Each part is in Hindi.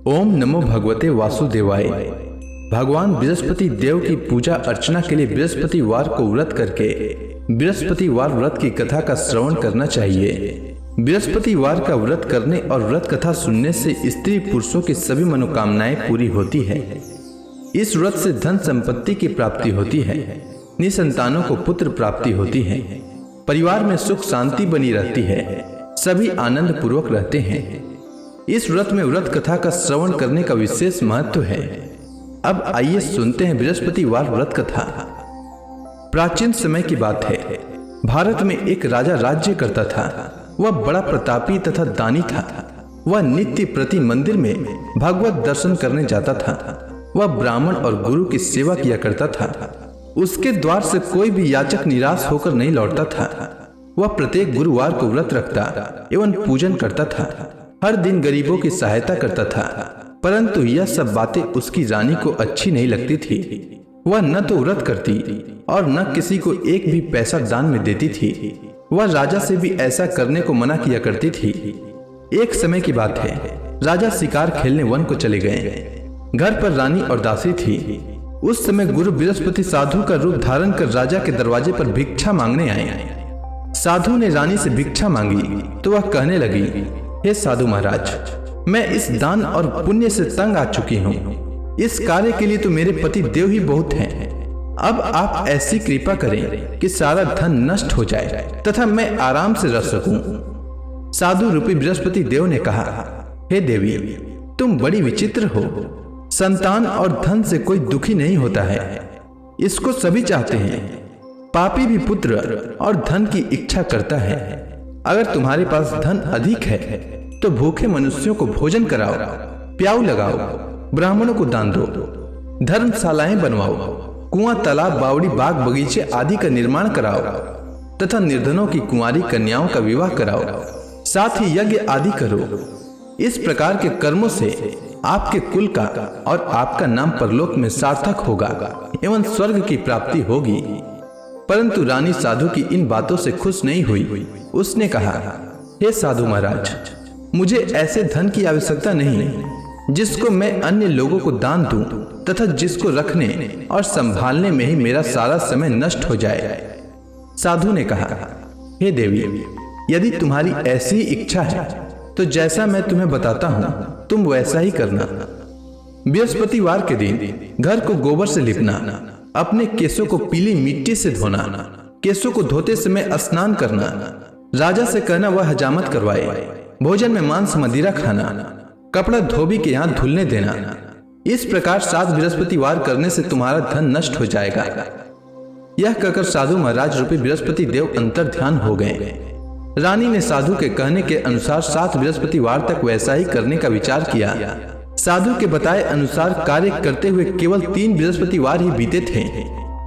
ओम नमो भगवते वासुदेवाय। भगवान बृहस्पति देव की पूजा अर्चना के लिए बृहस्पतिवार को व्रत करके बृहस्पतिवार व्रत की कथा का श्रवण करना चाहिए। बृहस्पतिवार का व्रत करने और व्रत कथा सुनने से स्त्री पुरुषों की सभी मनोकामनाएं पूरी होती है। इस व्रत से धन संपत्ति की प्राप्ति होती है, निसंतानों को पुत्र प्राप्ति होती है, परिवार में सुख शांति बनी रहती है, सभी आनंद पूर्वक रहते हैं। इस व्रत में व्रत कथा का श्रवण करने का विशेष महत्व है। अब आइए सुनते हैं बृहस्पतिवार व्रत कथा। प्राचीन समय की बात है। भारत में एक राजा राज्य करता था। वह बड़ा प्रतापी तथा दानी था। वह नित्य प्रति मंदिर में भगवत दर्शन करने जाता था। वह ब्राह्मण और गुरु की सेवा किया करता था। उसके द्वार से कोई भी याचक निराश होकर नहीं लौटता था। वह प्रत्येक गुरुवार को व्रत रखता एवं पूजन करता था। हर दिन गरीबों की सहायता करता था, परंतु यह सब बातें उसकी रानी को अच्छी नहीं लगती थी। वह न तो व्रत करती और न किसी को एक भी पैसा दान में देती थी। वह राजा से भी ऐसा करने को मना किया करती थी। एक समय की बात है, राजा शिकार खेलने वन को चले गए। घर पर रानी और दासी थी। उस समय गुरु बृहस्पति साधु का रूप धारण कर राजा के दरवाजे पर भिक्षा मांगने आए। साधु ने रानी से भिक्षा मांगी तो वह कहने लगी, हे साधु महाराज, मैं इस दान और पुण्य से तंग आ चुकी हूँ। इस कार्य के लिए तो मेरे पति देव ही बहुत हैं। अब आप ऐसी कृपा करें कि सारा धन नष्ट हो जाए तथा मैं आराम से रह सकूं। साधु रूपी बृहस्पति देव ने कहा, हे देवी, तुम बड़ी विचित्र हो। संतान और धन से कोई दुखी नहीं होता है, इसको सभी चाहते हैं। पापी भी पुत्र और धन की इच्छा करता है। अगर तुम्हारे पास धन अधिक है तो भूखे मनुष्यों को भोजन कराओ, प्याऊ लगाओ, ब्राह्मणों को दान दो, धर्मशालाएं बनवाओ, कुआं, तालाब, बावड़ी, बाग, बगीचे आदि का निर्माण कराओ तथा निर्धनों की कुंवारी कन्याओं का विवाह कराओ, साथ ही यज्ञ आदि करो। इस प्रकार के कर्मों से आपके कुल का और आपका नाम परलोक में सार्थक होगा एवं स्वर्ग की प्राप्ति होगी। परंतु रानी साधु की इन बातों से खुश नहीं हुई। उसने कहा, हे साधु महाराज, मुझे ऐसे धन की आवश्यकता नहीं जिसको मैं अन्य लोगों को दान दूं तथा जिसको रखने और संभालने में ही मेरा सारा समय नष्ट हो जाए। साधु ने कहा, हे देवी, यदि तुम्हारी ऐसी इच्छा है तो जैसा मैं तुम्हें बताता हूं तुम वैसा ही करना। बृहस्पतिवार के दिन घर को गोबर से लिपना, अपने केसों को पीली मिट्टी से धोना, केसों को धोते समय स्नान करना, राजा से कहना वह हजामत करवाए, भोजन में मांस मदिरा खाना, कपड़ा धोबी के यहाँ धुलने देना। इस प्रकार 7 बृहस्पतिवार करने से तुम्हारा धन नष्ट हो जाएगा। यह कहकर साधु महाराज रूपी बृहस्पति देव अंतर ध्यान हो गए। रानी ने साधु के कहने के अनुसार 7 बृहस्पतिवार तक वैसा ही करने का विचार किया। साधु के बताए अनुसार कार्य करते हुए केवल 3 बृहस्पतिवार ही बीते थे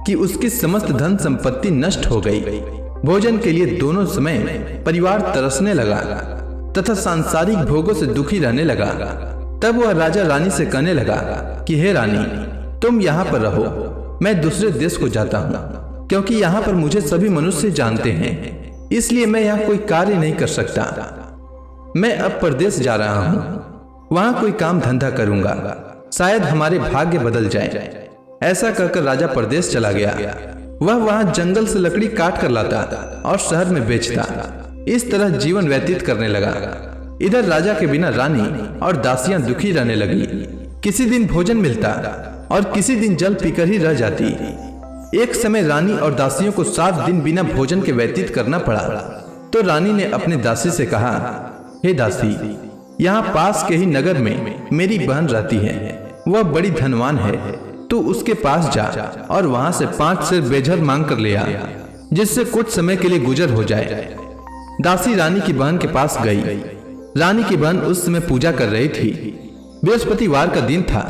कि उसकी समस्त धन संपत्ति नष्ट हो गई। भोजन के लिए दोनों समय परिवार तरसने लगा तथा सांसारिक भोगों से दुखी रहने लगा। तब वह राजा रानी से कहने लगा कि हे रानी, तुम यहाँ पर रहो, मैं दूसरे देश को जाता हूँ, क्योंकि यहाँ पर मुझे सभी मनुष्य जानते हैं, इसलिए मैं यहाँ कोई कार्य नहीं कर सकता। मैं अब परदेश जा रहा हूँ, वहां कोई काम धंधा करूंगा, शायद हमारे भाग्य बदल जाए। ऐसा कहकर राजा परदेश चला गया। वह वहां जंगल से लकड़ी काट कर लाता और शहर में बेचता। इस तरह जीवन व्यतीत करने लगा। इधर राजा के बिना रानी और दासियां दुखी रहने लगी। किसी दिन भोजन मिलता और किसी दिन जल पीकर ही रह जाती। एक समय रानी और दासियों को 7 दिन बिना भोजन के व्यतीत करना पड़ा। तो रानी ने अपने दासी से कहा, हे दासी, यहाँ पास के ही नगर में मेरी बहन रहती है, वह बड़ी धनवान है, तू उसके पास जा और वहां से 5 सेर बेझर मांग कर ले आ, जिससे कुछ समय के लिए गुजर हो जाए। दासी रानी की बहन के पास गई। रानी की बहन उस समय पूजा कर रही थी। बृहस्पतिवार का दिन था।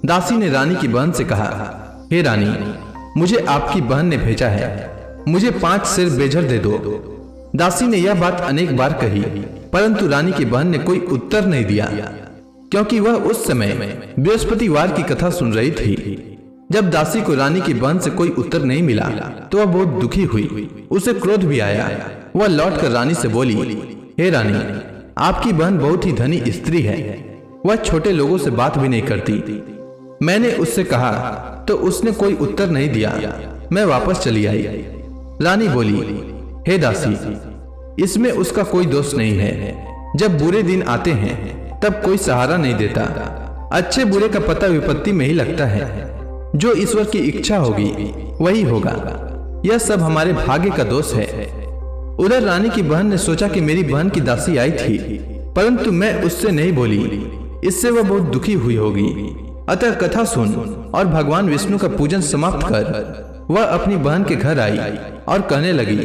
दासी ने रानी की बहन से कहा, हे रानी, मुझे आपकी बहन ने भेजा है, मुझे 5 सेर बेझर दे दो। दासी ने यह बात अनेक बार कही, परंतु रानी की बहन ने कोई उत्तर नहीं दिया, क्योंकि वह उस समय बृहस्पतिवार की कथा सुन रही थी। जब दासी को रानी की बहन से कोई उत्तर नहीं मिला तो वह बहुत दुखी हुई। उसे क्रोध भी आया। वह लौटकर रानी से बोली, हे रानी, आपकी बहन बहुत ही धनी स्त्री है, वह छोटे लोगों से बात भी नहीं करती। मैंने उससे कहा तो उसने कोई उत्तर नहीं दिया। मैं वापस चली आई। रानी बोली, हे दासी, इसमें उसका कोई दोष नहीं है। जब बुरे दिन आते हैं तब कोई सहारा नहीं देता। अच्छे बुरे का पता विपत्ति में ही लगता है। जो ईश्वर की इच्छा होगी वही होगा। यह सब हमारे भाग्य का दोष है। उधर रानी की बहन ने सोचा कि मेरी बहन की दासी आई थी, परंतु मैं उससे नहीं बोली। इससे वह बहुत दुखी हुई होगी। अतः कथा सुन और भगवान विष्णु का पूजन समाप्त कर वह अपनी बहन के घर आई और कहने लगी,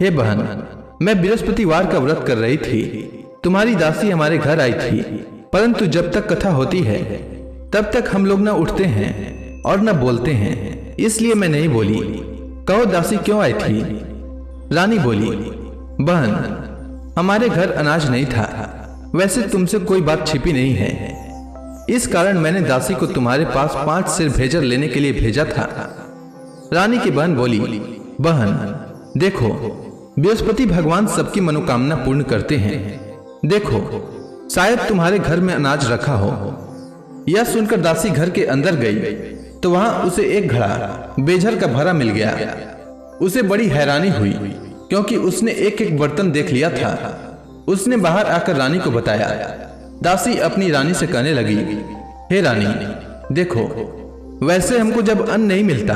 हे बहन, मैं बृहस्पतिवार का व्रत कर रही थी। तुम्हारी दासी हमारे घर आई थी, परंतु जब तक कथा होती है तब तक हम लोग न उठते हैं और न बोलते हैं, इसलिए मैं नहीं बोली। कहो दासी क्यों आई थी? रानी बोली, बहन, हमारे घर अनाज नहीं था। वैसे तुमसे कोई बात छिपी नहीं है। इस कारण मैंने दासी को तुम्हारे पास 5 सिर भेजर लेने के लिए भेजा था। रानी की बहन बोली, बहन देखो, बृहस्पति भगवान सबकी मनोकामना पूर्ण करते हैं। देखो, शायद तुम्हारे घर में अनाज रखा हो। यह सुनकर दासी घर के अंदर गई तो वहां उसे एक घड़ा बेझर का भरा मिल गया। उसे बड़ी हैरानी हुई क्योंकि उसने एक एक बर्तन देख लिया था। उसने बाहर आकर रानी को बताया। दासी अपनी रानी से कहने लगी, हे रानी, देखो, वैसे हमको जब अन्न नहीं मिलता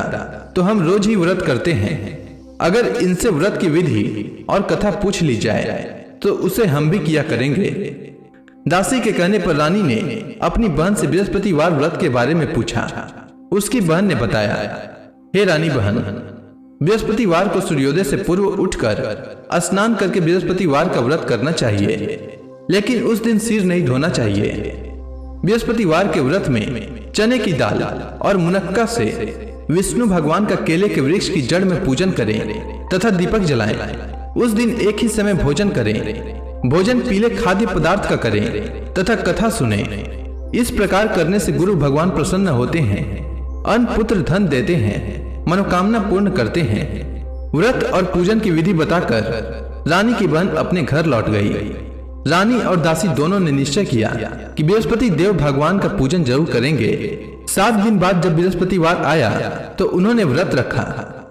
तो हम रोज ही व्रत करते हैं। अगर इनसे व्रत की विधि और कथा पूछ ली जाए तो उसे हम भी किया करेंगे। दासी के कहने पर रानी ने अपनी बहन से बृहस्पतिवार व्रत के बारे में पूछा। उसकी बहन ने बताया, हे रानी बहन, बृहस्पतिवार को सूर्योदय से पूर्व उठकर स्नान करके बृहस्पतिवार का व्रत करना चाहिए, लेकिन उस दिन सिर नहीं धोना चाहिए। बृहस्पतिवार के व्रत में चने की दाल और मुनक्का से विष्णु भगवान का केले के वृक्ष की जड़ में पूजन करें तथा दीपक जलाएं। उस दिन एक ही समय भोजन करें। भोजन पीले खाद्य पदार्थ का करें तथा कथा सुने। इस प्रकार करने से गुरु भगवान प्रसन्न होते हैं, अन्न पुत्र धन देते हैं, मनोकामना पूर्ण करते हैं। व्रत और पूजन की विधि बताकर रानी की बहन अपने घर लौट गई। रानी और दासी दोनों ने निश्चय किया कि बृहस्पति देव भगवान का पूजन जरूर करेंगे। 7 दिन बाद जब बृहस्पतिवार आया तो उन्होंने व्रत रखा।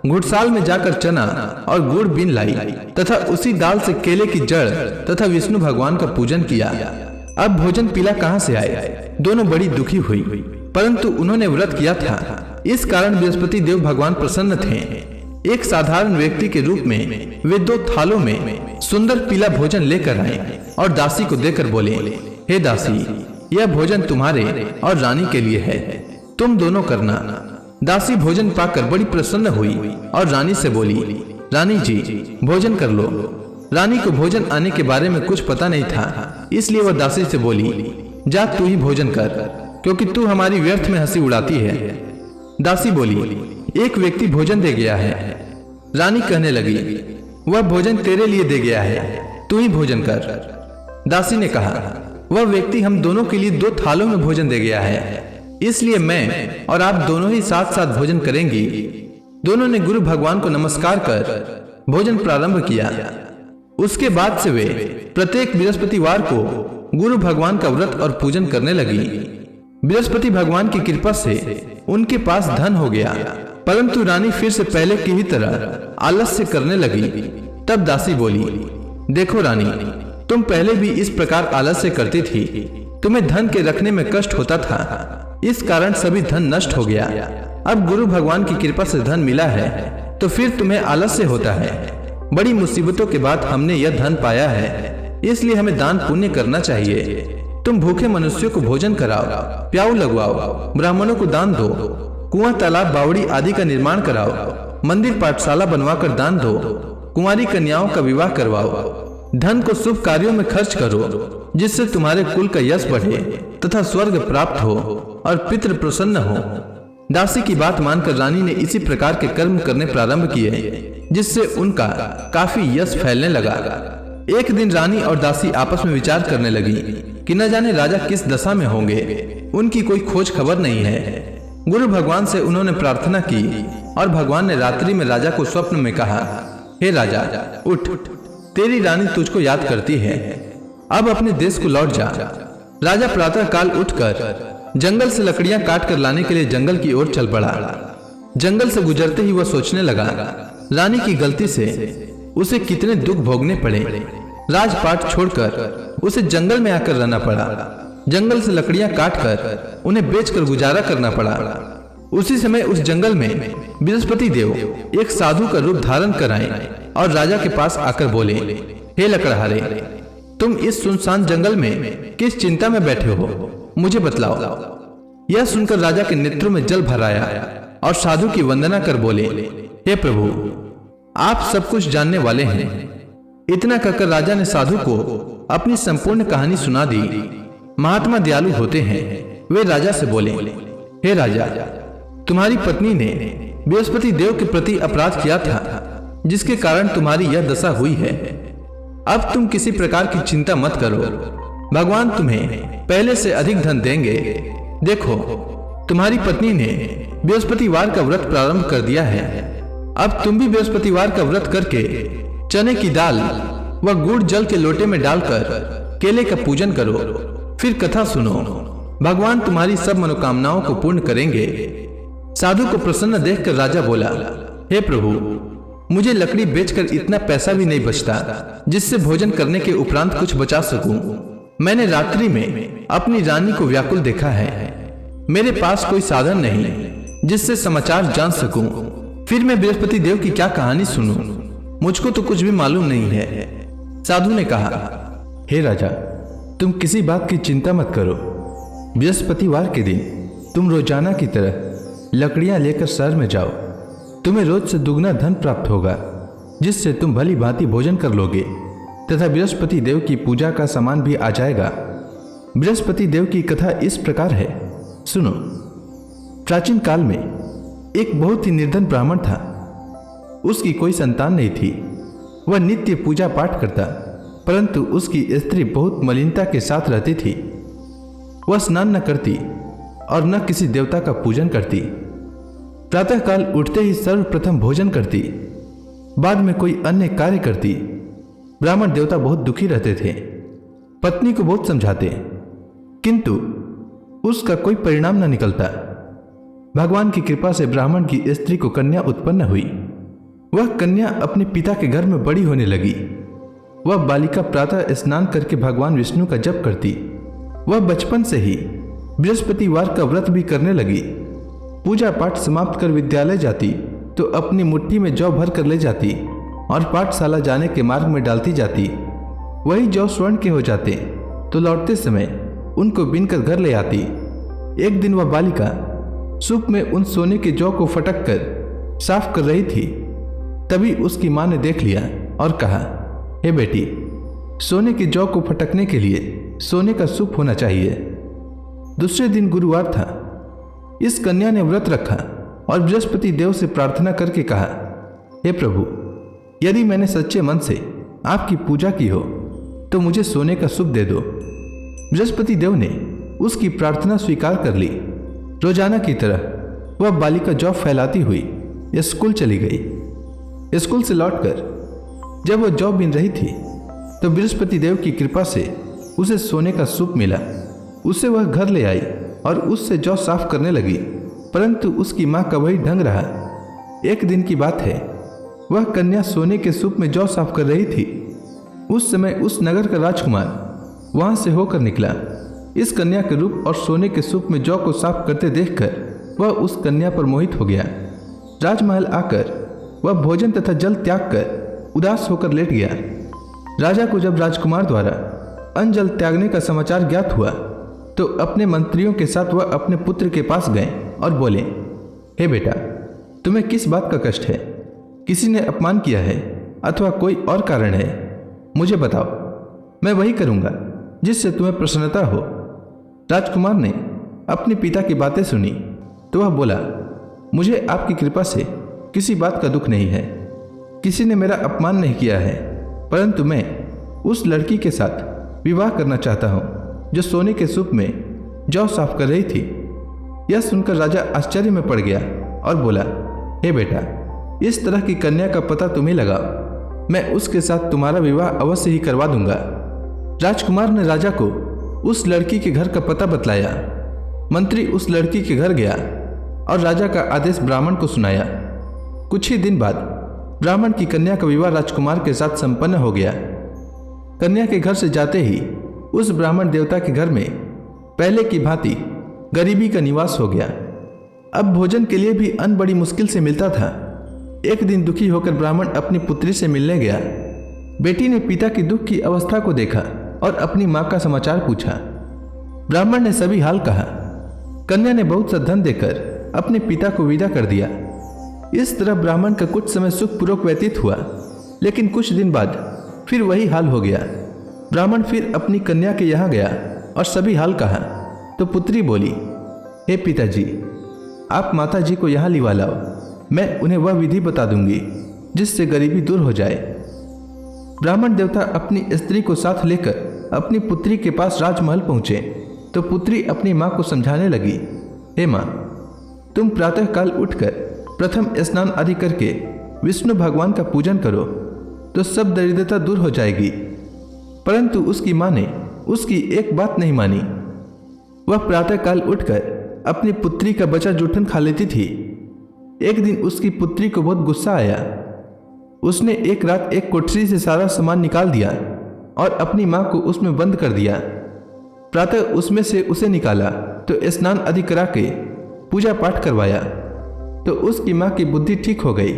घुड़साल में जाकर चना और गुड़ बीन लाई तथा उसी दाल से केले की जड़ तथा विष्णु भगवान का पूजन किया। अब भोजन पीला कहाँ से आए? दोनों बड़ी दुखी हुई, परंतु उन्होंने व्रत किया था, इस कारण बृहस्पति देव भगवान प्रसन्न थे। एक साधारण व्यक्ति के रूप में वे 2 थालों में सुंदर पीला भोजन लेकर आए और दासी को देकर बोले, हे दासी, यह भोजन तुम्हारे और रानी के लिए है, तुम दोनों करना। दासी भोजन पाकर बड़ी प्रसन्न हुई और रानी से बोली, रानी जी, भोजन कर लो। रानी को भोजन आने के बारे में कुछ पता नहीं था, इसलिए वह दासी से बोली, जा तू ही भोजन कर, क्योंकि तू हमारी व्यर्थ में हंसी उड़ाती है। दासी बोली, एक व्यक्ति भोजन दे गया है। रानी कहने लगी, वह भोजन तेरे लिए दे गया है, तू ही भोजन कर। दासी ने कहा, वह व्यक्ति हम दोनों के लिए 2 थालों में भोजन दे गया है, इसलिए मैं और आप दोनों ही साथ साथ भोजन करेंगी। दोनों ने गुरु भगवान को नमस्कार कर भोजन प्रारंभ किया। उसके बाद से वे प्रत्येक बृहस्पतिवार को गुरु भगवान का व्रत और पूजन करने लगी। बृहस्पति भगवान की कृपा से उनके पास धन हो गया, परंतु रानी फिर से पहले की ही तरह आलस्य करने लगी। तब दासी बोली, देखो रानी, तुम पहले भी इस प्रकार आलस्य करती थी। तुम्हें धन के रखने में कष्ट होता था, इस कारण सभी धन नष्ट हो गया। अब गुरु भगवान की कृपा से धन मिला है तो फिर तुम्हें आलस्य होता है। बड़ी मुसीबतों के बाद हमने यह धन पाया है, इसलिए हमें दान पुण्य करना चाहिए। तुम भूखे मनुष्यों को भोजन कराओ, प्याऊ लगवाओ, ब्राह्मणों को दान दो, कुआं तालाब बावड़ी आदि का निर्माण कराओ, मंदिर पाठशाला बनवाकर दान दो, कुंवारी कन्याओं का विवाह करवाओ। धन को शुभ कार्यों में खर्च करो, जिससे तुम्हारे कुल का यश बढ़े तथा स्वर्ग प्राप्त हो और पितृ प्रसन्न हो। दासी की बात मानकर रानी ने इसी प्रकार के कर्म करने प्रारंभ किए, जिससे उनका काफी यश फैलने लगा। एक दिन रानी और दासी आपस में विचार करने लगी कि न जाने राजा किस दशा में होंगे, उनकी कोई खोज खबर नहीं है। गुरु भगवान से उन्होंने प्रार्थना की और भगवान ने रात्रि में राजा को स्वप्न में कहा, हे राजा, उठ, तेरी रानी तुझको याद करती है, अब अपने देश को लौट जा। राजा प्रातः काल उठकर जंगल से लकड़ियां काट कर लाने के लिए जंगल की ओर चल पड़ा। जंगल से गुजरते ही वह सोचने लगा, रानी की गलती से उसे कितने दुख भोगने पड़े। राजपाट छोड़कर उसे जंगल में आकर रहना पड़ा। जंगल से लकड़ियां काटकर उन्हें बेचकर गुजारा करना पड़ा। उसी समय उस जंगल में बृहस्पति देव एक साधु का रूप धारण कर आए और राजा के पास आकर बोले, हे लकड़हारे, तुम इस सुनसान जंगल में किस चिंता में बैठे हो, मुझे बतलाओ। यह सुनकर राजा के नेत्रों में जल भर आया और साधु की वंदना कर बोले, हे प्रभु, आप सब कुछ जानने वाले हैं। इतना कहकर राजा ने साधु को अपनी संपूर्ण कहानी सुना दी। महात्मा दयालु होते हैं। वे राजा से बोले, हे राजा, तुम्हारी पत्नी ने बृहस्पति देव के प्रति अपराध किया था, जिसके कारण तुम्हारी यह दशा हुई है। अब तुम किसी प्रकार की चिंता मत करो, भगवान तुम्हें पहले से अधिक धन देंगे। देखो, तुम्हारी पत्नी ने बृहस्पतिवार का व्रत प्रारंभ कर दिया है। अब तुम भी बृहस्पतिवार का व्रत करके चने की दाल व गुड़ जल के लोटे में डालकर केले का पूजन करो, फिर कथा सुनो। भगवान तुम्हारी सब मनोकामनाओं को पूर्ण करेंगे। साधु को प्रसन्न देखकर राजा बोला, हे प्रभु, मुझे लकड़ी बेचकर इतना पैसा भी नहीं बचता जिससे भोजन करने के उपरांत कुछ बचा सकूं। मैंने रात्रि में अपनी रानी को व्याकुल देखा है। मेरे पास कोई साधन नहीं जिससे समाचार जान सकूं। फिर मैं बृहस्पति देव की क्या कहानी सुनूं? मुझको तो कुछ भी मालूम नहीं है। साधु ने कहा, हे राजा, तुम किसी बात की चिंता मत करो। बृहस्पतिवार के दिन तुम रोजाना की तरह लकड़ियां लेकर शहर में जाओ। तुम्हें रोज से दुगना धन प्राप्त होगा, जिससे तुम भली भांति भोजन कर लोगे तथा बृहस्पति देव की पूजा का सामान भी आ जाएगा। बृहस्पति देव की कथा इस प्रकार है, सुनो। प्राचीन काल में एक बहुत ही निर्धन ब्राह्मण था। उसकी कोई संतान नहीं थी। वह नित्य पूजा पाठ करता, परंतु उसकी स्त्री बहुत मलिनता के साथ रहती थी। वह स्नान न करती और न किसी देवता का पूजन करती। प्रातःकाल उठते ही सर्वप्रथम भोजन करती, बाद में कोई अन्य कार्य करती। ब्राह्मण देवता बहुत दुखी रहते थे। पत्नी को बहुत समझाते, किंतु उसका कोई परिणाम न निकलता। भगवान की कृपा से ब्राह्मण की स्त्री को कन्या उत्पन्न हुई। वह कन्या अपने पिता के घर में बड़ी होने लगी। वह बालिका प्रातः स्नान करके भगवान विष्णु का जप करती। वह बचपन से ही बृहस्पतिवार का व्रत भी करने लगी। पूजा पाठ समाप्त कर विद्यालय जाती तो अपनी मुट्ठी में जौ भर कर ले जाती और पाठशाला जाने के मार्ग में डालती जाती। वही जौ स्वर्ण के हो जाते तो लौटते समय उनको बीनकर घर ले आती। एक दिन वह बालिका सूप में उन सोने के जौ को फटक कर साफ कर रही थी। तभी उसकी मां ने देख लिया और कहा, हे बेटी, सोने के जौ को फटकने के लिए सोने का सूप होना चाहिए। दूसरे दिन गुरुवार था। इस कन्या ने व्रत रखा और बृहस्पति देव से प्रार्थना करके कहा, हे प्रभु, यदि मैंने सच्चे मन से आपकी पूजा की हो तो मुझे सोने का सूप दे दो। बृहस्पति देव ने उसकी प्रार्थना स्वीकार कर ली। रोजाना की तरह वह बालिका जौ फैलाती हुई स्कूल चली गई। स्कूल से लौटकर जब वह जौ बीन रही थी तो बृहस्पति देव की कृपा से उसे सोने का सूप मिला। उसे वह घर ले आई और उससे जौ साफ करने लगी, परंतु उसकी मां का वही ढंग रहा। एक दिन की बात है, वह कन्या सोने के सूप में जौ साफ कर रही थी। उस समय उस नगर का राजकुमार वहां से होकर निकला। इस कन्या के रूप और सोने के सूप में जौ को साफ करते देखकर वह उस कन्या पर मोहित हो गया। राजमहल आकर वह भोजन तथा जल त्याग कर उदास होकर लेट गया। राजा को जब राजकुमार द्वारा अन्न जल त्यागने का समाचार ज्ञात हुआ तो अपने मंत्रियों के साथ वह अपने पुत्र के पास गए और बोले, हे बेटा, तुम्हें किस बात का कष्ट है? किसी ने अपमान किया है अथवा कोई और कारण है? मुझे बताओ, मैं वही करूंगा जिससे तुम्हें प्रसन्नता हो। राजकुमार ने अपने पिता की बातें सुनी तो वह बोला, मुझे आपकी कृपा से किसी बात का दुख नहीं है। किसी ने मेरा अपमान नहीं किया है, परंतु मैं उस लड़की के साथ विवाह करना चाहता हूँ जो सोने के सूप में जौ साफ कर रही थी। यह सुनकर राजा आश्चर्य में पड़ गया और बोला, हे बेटा, इस तरह की कन्या का पता तुम्हें लगाओ। मैं उसके साथ तुम्हारा विवाह अवश्य ही करवा दूंगा। राजकुमार ने राजा को उस लड़की के घर का पता बतलाया। मंत्री उस लड़की के घर गया और राजा का आदेश ब्राह्मण को सुनाया। कुछ ही दिन बाद ब्राह्मण की कन्या का विवाह राजकुमार के साथ संपन्न हो गया। कन्या के घर से जाते ही उस ब्राह्मण देवता के घर में पहले की भांति गरीबी का निवास हो गया। अब भोजन के लिए भी अन्न बड़ी मुश्किल से मिलता था। एक दिन दुखी होकर ब्राह्मण अपनी पुत्री से मिलने गया। बेटी ने पिता की दुख की अवस्था को देखा और अपनी मां का समाचार पूछा। ब्राह्मण ने सभी हाल कहा। कन्या ने बहुत सा धन देकर अपने पिता को विदा कर दिया। इस तरह ब्राह्मण का कुछ समय सुखपूर्वक व्यतीत हुआ, लेकिन कुछ दिन बाद फिर वही हाल हो गया। ब्राह्मण फिर अपनी कन्या के यहाँ गया और सभी हाल कहा तो पुत्री बोली, हे पिताजी, आप माता जी को यहाँ लिवा लाओ, मैं उन्हें वह विधि बता दूंगी जिससे गरीबी दूर हो जाए। ब्राह्मण देवता अपनी स्त्री को साथ लेकर अपनी पुत्री के पास राजमहल पहुंचे तो पुत्री अपनी माँ को समझाने लगी, हे माँ, तुम प्रातःकाल उठकर प्रथम स्नान आदि करके विष्णु भगवान का पूजन करो तो सब दरिद्रता दूर हो जाएगी। परंतु उसकी माँ ने उसकी एक बात नहीं मानी। वह प्रातःकाल उठकर अपनी पुत्री का बचा जूठन खा लेती थी। एक दिन उसकी पुत्री को बहुत गुस्सा आया। उसने एक रात एक कोठरी से सारा सामान निकाल दिया और अपनी माँ को उसमें बंद कर दिया। प्रातः उसमें से उसे निकाला तो स्नान आदि करा के पूजा पाठ करवाया तो उसकी माँ की बुद्धि ठीक हो गई।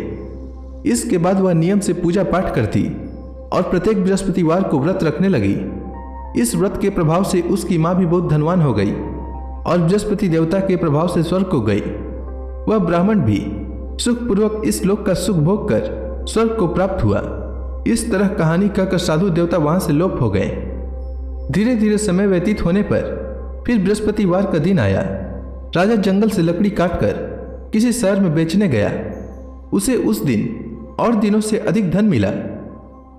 इसके बाद वह नियम से पूजा पाठ करती और प्रत्येक बृहस्पतिवार को व्रत रखने लगी। इस व्रत के प्रभाव से उसकी माँ भी बहुत धनवान हो गई और बृहस्पति देवता के प्रभाव से स्वर्ग को गई। वह ब्राह्मण भी सुखपूर्वक इस लोक का सुख भोग कर स्वर्ग को प्राप्त हुआ। इस तरह कहानी कहकर साधु देवता वहां से लोप हो गए। धीरे धीरे समय व्यतीत होने पर फिर बृहस्पतिवार का दिन आया। राजा जंगल से लकड़ी काटकर किसी शहर में बेचने गया। उसे उस दिन और दिनों से अधिक धन मिला।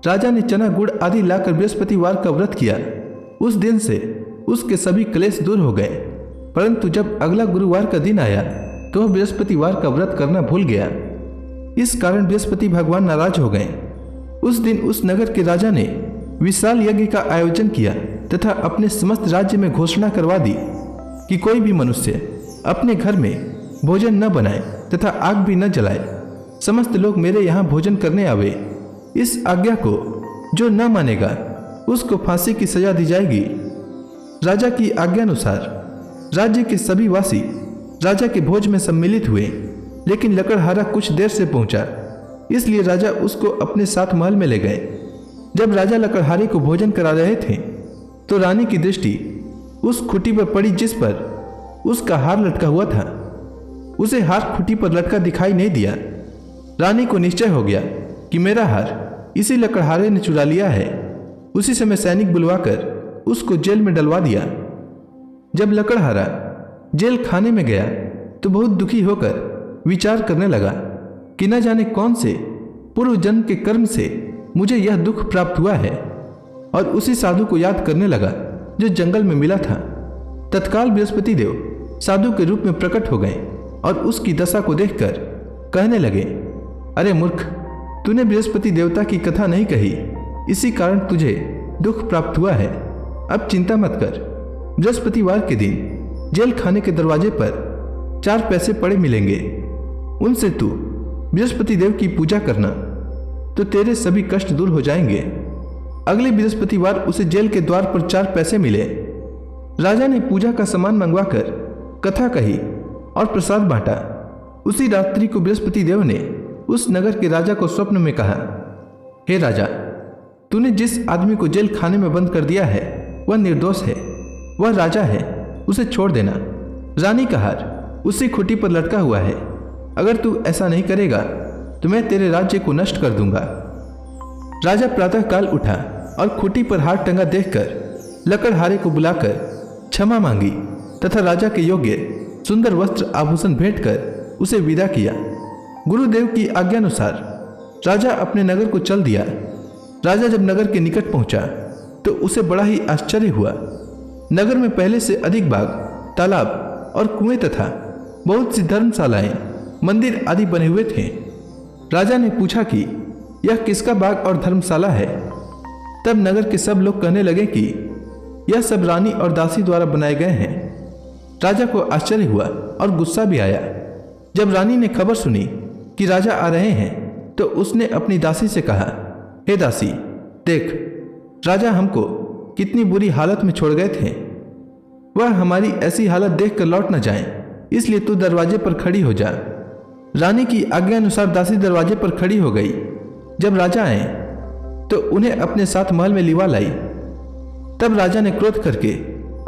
राजा ने चना गुड़ आदि लाकर बृहस्पतिवार का व्रत किया। उस दिन से उसके सभी क्लेश दूर हो गए। परंतु जब अगला गुरुवार का दिन आया तो वह बृहस्पतिवार का व्रत करना भूल गया। इस कारण बृहस्पति भगवान नाराज हो गए। उस दिन उस नगर के राजा ने विशाल यज्ञ का आयोजन किया तथा अपने समस्त राज्य में घोषणा करवा दी कि कोई भी मनुष्य अपने घर में भोजन न बनाए तथा आग भी न जलाए। समस्त लोग मेरे यहाँ भोजन करने आवे। इस आज्ञा को जो न मानेगा उसको फांसी की सजा दी जाएगी। राजा की आज्ञानुसार राज्य के सभी वासी राजा के भोज में सम्मिलित हुए, लेकिन लकड़हारा कुछ देर से पहुंचा, इसलिए राजा उसको अपने साथ महल में ले गए। जब राजा लकड़हारे को भोजन करा रहे थे तो रानी की दृष्टि उस खुटी पर पड़ी जिस पर उसका हार लटका हुआ था। उसे हार खुटी पर लटका दिखाई नहीं दिया। रानी को निश्चय हो गया कि मेरा हार इसी लकड़हारे ने चुरा लिया है। उसी समय सैनिक बुलवाकर उसको जेल में डलवा दिया। जब लकड़हारा जेल खाने में गया तो बहुत दुखी होकर विचार करने लगा कि न जाने कौन से पूर्व जन्म के कर्म से मुझे यह दुख प्राप्त हुआ है, और उसी साधु को याद करने लगा जो जंगल में मिला था। तत्काल बृहस्पति देव साधु के रूप में प्रकट हो गए और उसकी दशा को देखकर कहने लगे, अरे मूर्ख, तूने बृहस्पति देवता की कथा नहीं कही, इसी कारण तुझे दुख प्राप्त हुआ है। अब चिंता मत कर। बृहस्पतिवार के दिन जेल खाने के दरवाजे पर 4 पैसे पड़े मिलेंगे। उनसे तू बृहस्पति देव की पूजा करना तो तेरे सभी कष्ट दूर हो जाएंगे। अगले बृहस्पतिवार उसे जेल के द्वार पर 4 पैसे मिले। राजा ने पूजा का सामान मंगवाकर कथा कही और प्रसाद बांटा। उसी रात्रि को बृहस्पति देव ने उस नगर के राजा को स्वप्न में कहा, हे राजा, तूने जिस आदमी को जेल खाने में बंद कर दिया है वह निर्दोष है, वह राजा है, उसे छोड़ देना। रानी का हार उसी खुटी पर लटका हुआ है। अगर तू ऐसा नहीं करेगा तो मैं तेरे राज्य को नष्ट कर दूंगा। राजा प्रातःकाल उठा और खुटी पर हार टंगा देखकर लकड़हारे को बुलाकर क्षमा मांगी तथा राजा के योग्य सुंदर वस्त्र आभूषण भेंट कर उसे विदा किया। गुरुदेव की आज्ञानुसार राजा अपने नगर को चल दिया। राजा जब नगर के निकट पहुंचा तो उसे बड़ा ही आश्चर्य हुआ। नगर में पहले से अधिक बाग, तालाब और कुएं तथा बहुत सी धर्मशालाएं, मंदिर आदि बने हुए थे। राजा ने पूछा कि यह किसका बाग और धर्मशाला है। तब नगर के सब लोग कहने लगे कि यह सब रानी और दासी द्वारा बनाए गए हैं। राजा को आश्चर्य हुआ और गुस्सा भी आया। जब रानी ने खबर सुनी कि राजा आ रहे हैं तो उसने अपनी दासी से कहा, हे दासी, देख, राजा हमको कितनी बुरी हालत में छोड़ गए थे। वह हमारी ऐसी हालत देखकर लौट न जाएं, इसलिए तू दरवाजे पर खड़ी हो जा। रानी की आज्ञा अनुसार दासी दरवाजे पर खड़ी हो गई। जब राजा आए तो उन्हें अपने साथ महल में लिवा लाई। तब राजा ने क्रोध करके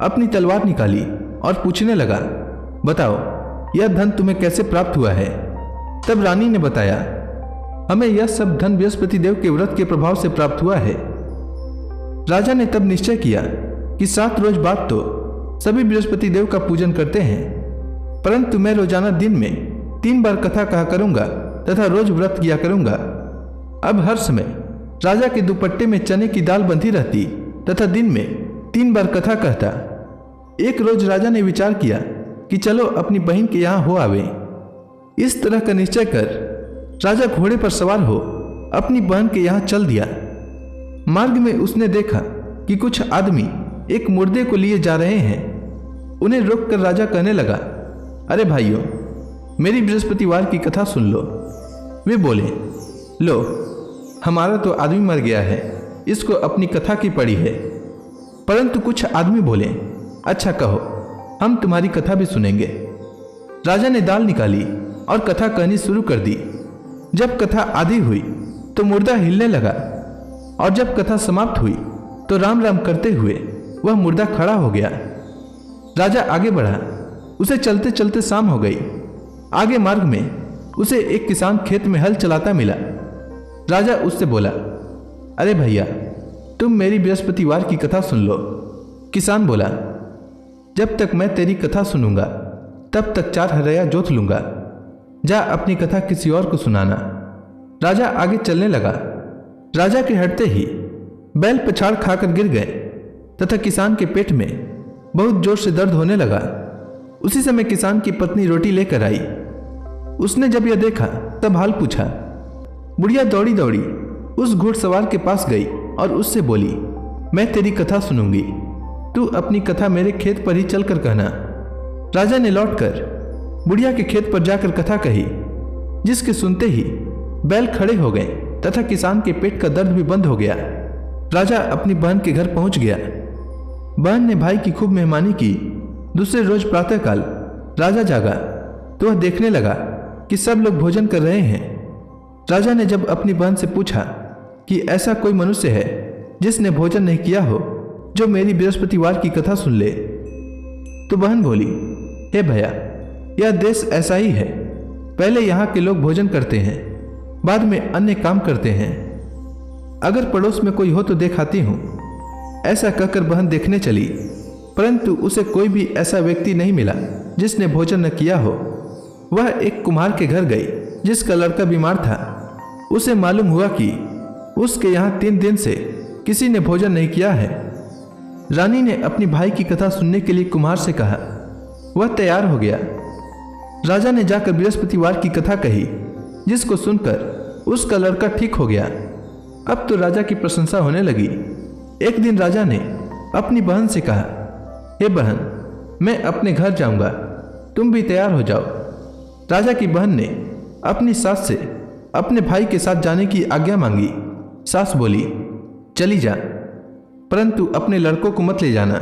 अपनी तलवार निकाली और पूछने लगा, बताओ, यह धन तुम्हें कैसे प्राप्त हुआ है? तब रानी ने बताया, हमें यह सब धन बृहस्पति देव के व्रत के प्रभाव से प्राप्त हुआ है। राजा ने तब निश्चय किया कि 7 रोज बाद तो सभी बृहस्पति देव का पूजन करते हैं, परंतु मैं रोजाना दिन में 3 बार कथा कहा करूंगा तथा रोज व्रत किया करूंगा। अब हर समय राजा के दुपट्टे में चने की दाल बंधी रहती तथा दिन में 3 बार कथा कहता। एक रोज राजा ने विचार किया कि चलो अपनी बहन के यहाँ हो आवे। इस तरह का निश्चय कर राजा घोड़े पर सवार हो अपनी बहन के यहाँ चल दिया। मार्ग में उसने देखा कि कुछ आदमी एक मुर्दे को लिए जा रहे हैं। उन्हें रोककर राजा कहने लगा, अरे भाइयों, मेरी बृहस्पतिवार की कथा सुन लो। वे बोले, लो, हमारा तो आदमी मर गया है, इसको अपनी कथा की पड़ी है। परंतु कुछ आदमी बोले, अच्छा कहो, हम तुम्हारी कथा भी सुनेंगे। राजा ने दाल निकाली और कथा कहनी शुरू कर दी। जब कथा आधी हुई तो मुर्दा हिलने लगा और जब कथा समाप्त हुई तो राम राम करते हुए वह मुर्दा खड़ा हो गया। राजा आगे बढ़ा। उसे चलते चलते शाम हो गई। आगे मार्ग में उसे एक किसान खेत में हल चलाता मिला। राजा उससे बोला, अरे भैया, तुम मेरी बृहस्पतिवार की कथा सुन लो। किसान बोला, जब तक मैं तेरी कथा सुनूंगा तब तक 4 हरया जोत लूंगा। जा अपनी कथा किसी और को सुनाना। राजा आगे चलने लगा। राजा के हटते ही बैल पछाड़ खाकर गिर गए तथा किसान के पेट में बहुत जोर से दर्द होने लगा। उसी समय किसान की पत्नी रोटी लेकर आई। उसने जब यह देखा तब हाल पूछा। बुढ़िया दौड़ी दौड़ी उस घुड़सवार के पास गई और उससे बोली, मैं तेरी कथा सुनूंगी, तू अपनी कथा मेरे खेत पर ही चलकर कहना। राजा ने लौटकर बुढ़िया के खेत पर जाकर कथा कही, जिसके सुनते ही बैल खड़े हो गए तथा किसान के पेट का दर्द भी बंद हो गया। राजा अपनी बहन के घर पहुंच गया। बहन ने भाई की खूब मेहमानी की। दूसरे रोज प्रातःकाल राजा जागा तो वह देखने लगा कि सब लोग भोजन कर रहे हैं। राजा ने जब अपनी बहन से पूछा कि ऐसा कोई मनुष्य है जिसने भोजन नहीं किया हो जो मेरी बृहस्पतिवार की कथा सुन ले, तो बहन बोली, हे भैया, यह देश ऐसा ही है। पहले यहाँ के लोग भोजन करते हैं, बाद में अन्य काम करते हैं। अगर पड़ोस में कोई हो तो दिखाती हूँ। ऐसा कहकर बहन देखने चली, परंतु उसे कोई भी ऐसा व्यक्ति नहीं मिला जिसने भोजन न किया हो। वह एक कुम्हार के घर गई जिसका लड़का बीमार था। उसे मालूम हुआ कि उसके यहाँ 3 दिन से किसी ने भोजन नहीं किया है। रानी ने अपनी भाई की कथा सुनने के लिए कुम्हार से कहा। वह तैयार हो गया। राजा ने जाकर बृहस्पतिवार की कथा कही, जिसको सुनकर उसका लड़का ठीक हो गया। अब तो राजा की प्रशंसा होने लगी। एक दिन राजा ने अपनी बहन से कहा, हे बहन, मैं अपने घर जाऊंगा, तुम भी तैयार हो जाओ। राजा की बहन ने अपनी सास से अपने भाई के साथ जाने की आज्ञा मांगी। सास बोली, चली जा, परंतु अपने लड़कों को मत ले जाना,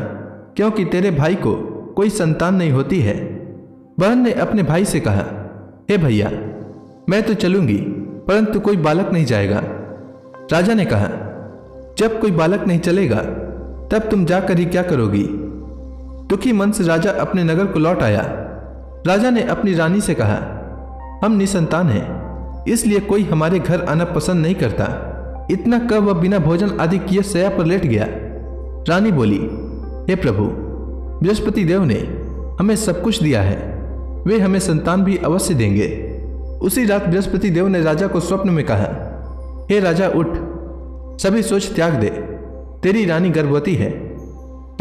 क्योंकि तेरे भाई को कोई संतान नहीं होती है। बहन ने अपने भाई से कहा, हे भैया, मैं तो चलूंगी, परंतु कोई बालक नहीं जाएगा। राजा ने कहा, जब कोई बालक नहीं चलेगा तब तुम जाकर ही क्या करोगी? दुखी मन से राजा अपने नगर को लौट आया। राजा ने अपनी रानी से कहा, हम निसंतान हैं, इसलिए कोई हमारे घर आना पसंद नहीं करता। इतना कह वह बिना भोजन आदि किए शैया पर लेट गया। रानी बोली, हे प्रभु, बृहस्पति देव ने हमें सब कुछ दिया है, वे हमें संतान भी अवश्य देंगे। उसी रात बृहस्पति देव ने राजा को स्वप्न में कहा, हे राजा, उठ, सभी सोच त्याग दे, तेरी रानी गर्भवती है।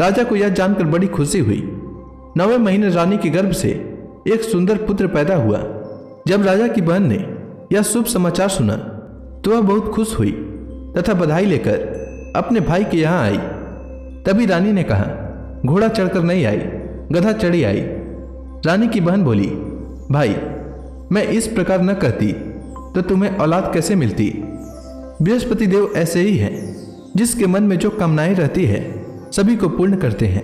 राजा को यह जानकर बड़ी खुशी हुई। 9वें महीने रानी के गर्भ से एक सुंदर पुत्र पैदा हुआ। जब राजा की बहन ने यह शुभ समाचार सुना तो वह बहुत खुश हुई तथा बधाई लेकर अपने भाई के यहाँ आई। तभी रानी ने कहा, घोड़ा चढ़कर नहीं आई, गधा चढ़ी आई। रानी की बहन बोली, भाई मैं इस प्रकार न कहती तो तुम्हें औलाद कैसे मिलती। बृहस्पति देव ऐसे ही हैं, जिसके मन में जो कामनाएं रहती है सभी को पूर्ण करते हैं।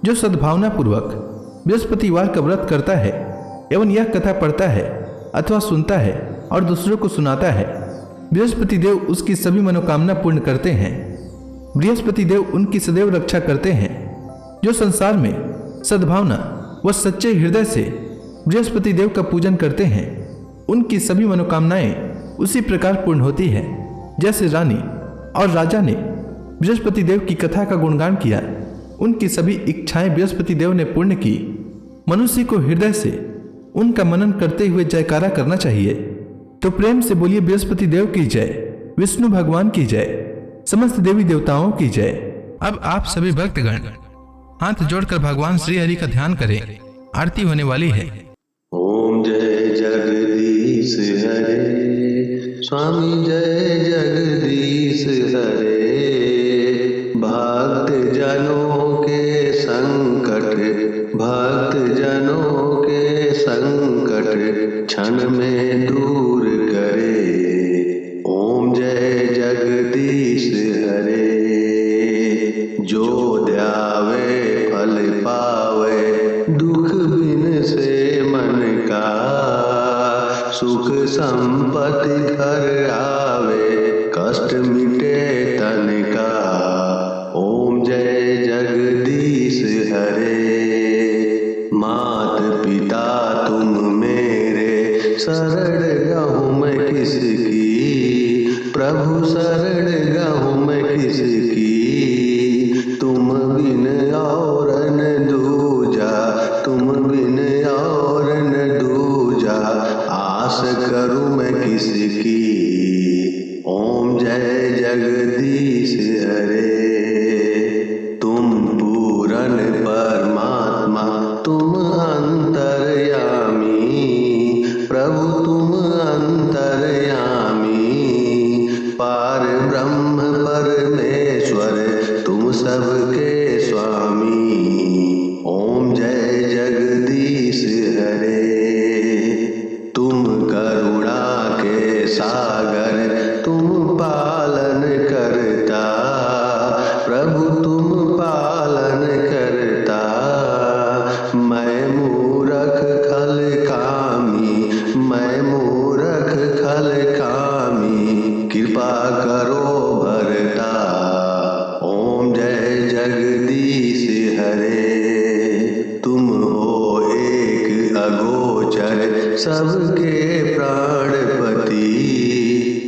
जो सद्भावना पूर्वक बृहस्पतिवार का व्रत करता है एवं यह कथा पढ़ता है अथवा सुनता है और दूसरों को सुनाता है, बृहस्पति देव उसकी सभी मनोकामना पूर्ण करते हैं। बृहस्पति देव उनकी सदैव रक्षा करते हैं। जो संसार में सद्भावना व सच्चे हृदय से बृहस्पति देव का पूजन करते हैं, उनकी सभी मनोकामनाएं उसी प्रकार पूर्ण होती है जैसे रानी और राजा ने बृहस्पति देव की कथा का गुणगान किया। उनकी सभी इच्छाएं बृहस्पति देव ने पूर्ण की। मनुष्य को हृदय से उनका मनन करते हुए जयकारा करना चाहिए। तो प्रेम से बोलिए, बृहस्पति देव की जय, विष्णु भगवान की जय, समस्त देवी देवताओं की जय। अब आप सभी भक्तगण हाथ जोड़कर भगवान श्री हरि का ध्यान करें। आरती होने वाली है। ओम जय जगदीश हरे, स्वामी जय जगदीश हरे। भक्त जनों के संकट, भक्त जनों के संकट क्षण में दूर करे। ओम जय जगदीश हरे। जो ध्यावे फल पावे, दुख बिन से मन का, सुख संपत्ति घर आवे, कष्ट मिटे तन का। ओम जय जगदीश हरे। मात पिता तुम मेरे, शरण गहूँ मैं किसकी, प्रभु शरण गहूँ मैं किसकी। तुम बिन और न दूजा, तुम बिन और न दूजा, आस करूँ मैं किसकी। ओम जय जगदीश हरे। तुम पूरन परमात्मा, तुम अंतर्यामी, प्रभु तुम अंतर्यामी। पार ब्रह्म परमेश्वर, तुम सबके स्वामी। ओम जय जगदीश हरे। तुम करुणा के सागर, तुम पालन करता, प्रभु तुम पालन करता। मैं मूरख खल कामी, मैं मूरख खल कामी, कृपा करो भरता। ओम जय जगदीश हरे। तुम हो एक अगोचर, सबके प्राणपति,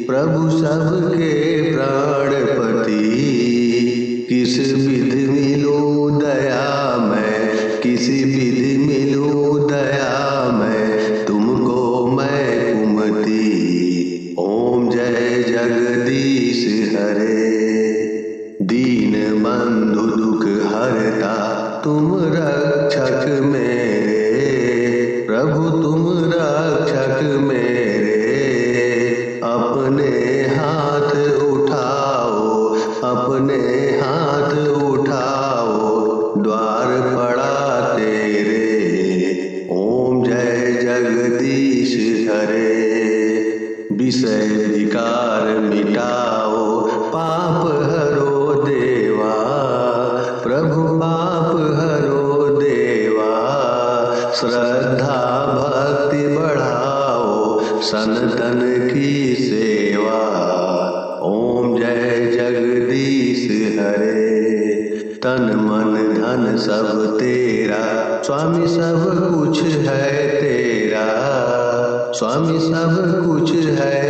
प्रभु सबके प्राणपति। किस विधि मिलूं दया मैं, किसी विधि मिलूं दया मैं, तुमको मैं कुमति। ओम जय जगदीश हरे। दीन बंधु दुख हरता, तुम रक्षक मेरे, प्रभु तुम रक्षक मेरे। अपने हाथ उठाओ, अपने हाथ उठाओ, द्वार पड़ा तेरे। ओम जय जगदीश हरे। विषय विकार मिटाओ, पाप हरो देवा, प्रभु पाप हरो देवा। श्रद्धा भक्ति बढ़ाओ, सनातन की सेवा। ओम जय जगदीश हरे। तन मन धन सब तेरा, स्वामी सब कुछ है तेरा, स्वामी सब कुछ है